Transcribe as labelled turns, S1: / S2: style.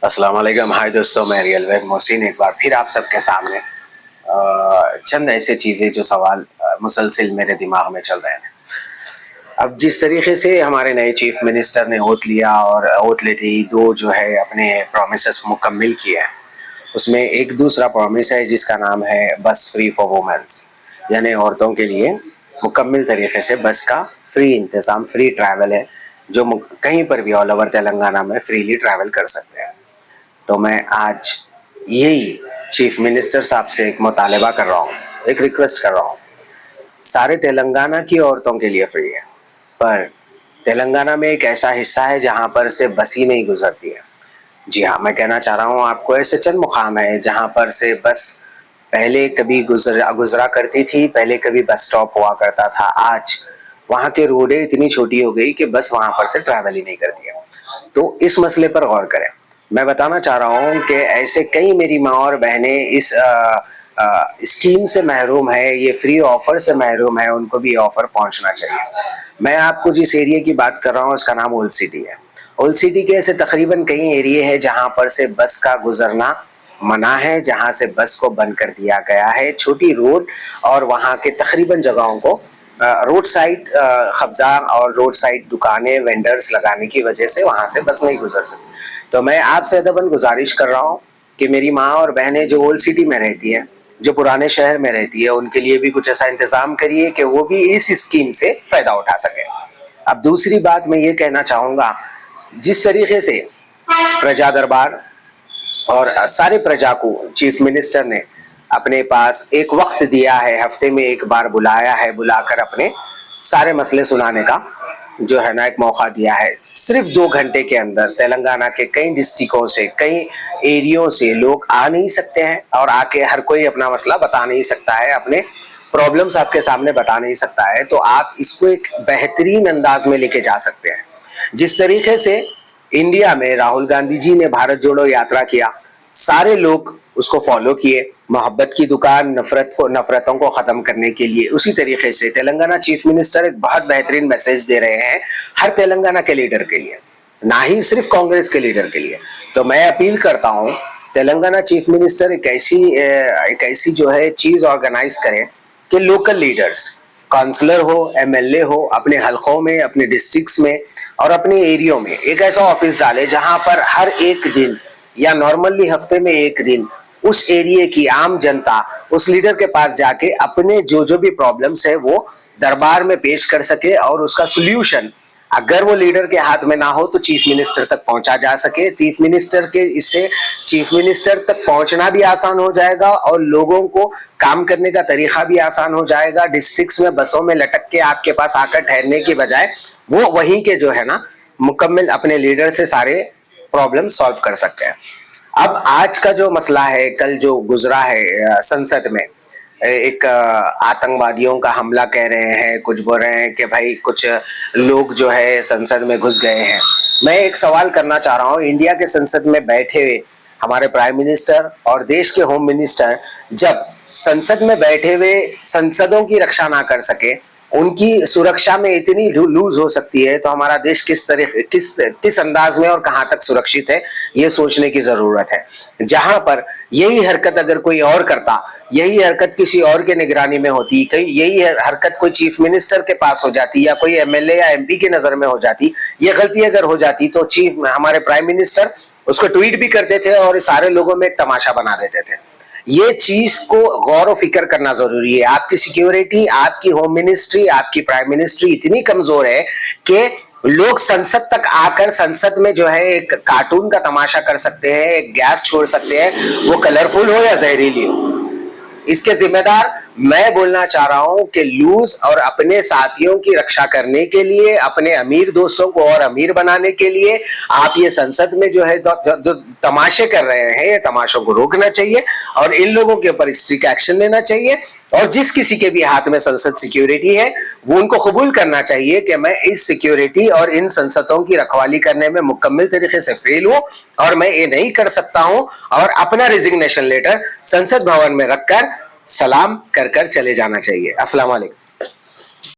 S1: अस्सलाम वालेकुम। हाय दोस्तों, मैं रियल वेब मोहसिन एक बार फिर आप सबके सामने चंद ऐसे चीज़ें जो सवाल मुसलसिल मेरे दिमाग में चल रहे थे। अब जिस तरीके से हमारे नए चीफ मिनिस्टर ने ओथ लिया और ओथ लेते ही दो जो है अपने प्रोमिस मुकम्मल किए हैं, उसमें एक दूसरा प्रॉमिस है जिसका नाम है बस फ्री फॉर वुमेन्स, यानी औरतों के लिए मुकम्मल तरीके से बस का फ्री इंतज़ाम, फ्री ट्रैवल है, जो कहीं पर भी ऑल ओवर तेलंगाना में फ्रीली ट्रैवल कर सकते हैं। तो मैं आज यही चीफ मिनिस्टर साहब से एक मुतालबा कर रहा हूँ, एक रिक्वेस्ट कर रहा हूँ। सारे तेलंगाना की औरतों के लिए फ्री है, पर तेलंगाना में एक ऐसा हिस्सा है जहाँ पर से बस ही नहीं गुजरती है। जी हाँ, मैं कहना चाह रहा हूँ आपको, ऐसे चंद मुकाम है जहाँ पर से बस पहले कभी गुजरा करती थी, पहले कभी बस स्टॉप हुआ करता था। आज वहाँ के रोडें इतनी छोटी हो गई कि बस वहाँ पर से ट्रैवल ही नहीं करती है। तो इस मसले पर गौर करें। मैं बताना चाह रहा हूँ कि ऐसे कई मेरी माँ और बहनें इस स्कीम से महरूम है, ये फ्री ऑफर से महरूम है, उनको भी ऑफर पहुँचना चाहिए। मैं आपको जिस एरिया की बात कर रहा हूँ उसका नाम ओल्ड सिटी है। ओल्ड सिटी के ऐसे तकरीबन कई एरिए हैं जहाँ पर से बस का गुजरना मना है, जहाँ से बस को बंद कर दिया गया है। छोटी रोड और वहाँ के तकरीबन जगहों को रोड साइड कब्जा और रोड साइड दुकानें, वेंडर्स लगाने की वजह से वहाँ से बस नहीं गुजर सकती। तो मैं आपसे अदबन गुजारिश कर रहा हूँ कि मेरी माँ और बहनें जो ओल्ड सिटी में रहती हैं, जो पुराने शहर में रहती है, उनके लिए भी कुछ ऐसा इंतज़ाम करिए कि वो भी इस स्कीम से फ़ायदा उठा सके। अब दूसरी बात मैं ये कहना चाहूँगा, जिस तरीके से प्रजा दरबार और सारे प्रजा को चीफ मिनिस्टर ने अपने पास एक वक्त दिया है, हफ्ते में एक बार बुलाया है, बुलाकर अपने सारे मसले सुनाने का जो है ना एक मौका दिया है। सिर्फ 2 घंटे के अंदर तेलंगाना के कई डिस्ट्रिक्टों से, कई एरियो से लोग आ नहीं सकते हैं और आके हर कोई अपना मसला बता नहीं सकता है, अपने प्रॉब्लम्स आपके सामने बता नहीं सकता है। तो आप इसको एक बेहतरीन अंदाज में लेके जा सकते हैं। जिस तरीके से इंडिया में राहुल गांधी जी ने भारत जोड़ो यात्रा किया, सारे लोग उसको फॉलो किए, मोहब्बत की दुकान, नफरतों को खत्म करने के लिए। उसी तरीके से तेलंगाना चीफ मिनिस्टर एक बहुत बेहतरीन मैसेज दे रहे हैं हर तेलंगाना के लीडर के लिए, ना ही सिर्फ कांग्रेस के लीडर के लिए। तो मैं अपील करता हूं, तेलंगाना चीफ मिनिस्टर एक ऐसी जो है चीज ऑर्गेनाइज करें कि लोकल लीडर्स, काउंसलर हो, एमएलए हो, अपने हलकों में, अपने डिस्ट्रिक्ट्स में और अपने एरियो में एक ऐसा ऑफिस डाले जहां पर हर एक दिन या नॉर्मली हफ्ते में एक दिन उस एरिया की आम जनता उस लीडर के पास जाके अपने जो जो भी प्रॉब्लम्स है वो दरबार में पेश कर सके और उसका सोल्यूशन अगर वो लीडर के हाथ में ना हो तो चीफ मिनिस्टर तक पहुंचा जा सके। चीफ मिनिस्टर के इससे चीफ मिनिस्टर तक पहुंचना भी आसान हो जाएगा और लोगों को काम करने का तरीका भी आसान हो जाएगा। डिस्ट्रिक्ट्स में बसों में लटक के आपके पास आकर ठहरने की बजाय वो वहीं के जो है ना मुकम्मल अपने लीडर से सारे प्रॉब्लम सॉल्व कर सकते हैं। अब आज का जो मसला है, कल जो गुजरा है संसद में, एक आतंकवादियों का हमला कह रहे हैं, कुछ बोल रहे हैं कि भाई कुछ लोग जो है संसद में घुस गए हैं। मैं एक सवाल करना चाह रहा हूँ, इंडिया के संसद में बैठे हुए हमारे प्राइम मिनिस्टर और देश के होम मिनिस्टर जब संसद में बैठे हुए संसदों की रक्षा ना कर सके, उनकी सुरक्षा में इतनी लूज हो सकती है, तो हमारा देश किस अंदाज में और कहां तक सुरक्षित है, ये सोचने की जरूरत है। जहां पर यही हरकत अगर कोई और करता, यही हरकत किसी और के निगरानी में होती, कहीं यही हरकत कोई चीफ मिनिस्टर के पास हो जाती या कोई एमएलए या एमपी की नजर में हो जाती, ये गलती अगर हो जाती तो हमारे प्राइम मिनिस्टर उसको ट्वीट भी करते थे और सारे लोगों में एक तमाशा बना देते थे। ये चीज को गौर फिक्र करना जरूरी है। आपकी सिक्योरिटी, आपकी होम मिनिस्ट्री, आपकी प्राइम मिनिस्ट्री इतनी कमजोर है कि लोग संसद तक आकर संसद में जो है एक कार्टून का तमाशा कर सकते हैं, एक गैस छोड़ सकते हैं, वो कलरफुल हो या जहरीली हो। इसके जिम्मेदार मैं बोलना चाह रहा हूं कि लूज और अपने साथियों की रक्षा करने के लिए, अपने अमीर दोस्तों को और अमीर बनाने के लिए आप ये संसद में जो है जो तमाशे कर रहे हैं, ये तमाशों को रोकना चाहिए और इन लोगों के ऊपर स्ट्रिक्ट एक्शन लेना चाहिए। और जिस किसी के भी हाथ में संसद सिक्योरिटी है वो उनको कबूल करना चाहिए कि मैं इस सिक्योरिटी और इन संसदों की रखवाली करने में मुकम्मल तरीके से फेल हूं और मैं ये नहीं कर सकता हूं, और अपना रिजिग्नेशन लेटर संसद भवन में रखकर सलाम कर कर चले जाना चाहिए। अस्सलाम वालेकुम।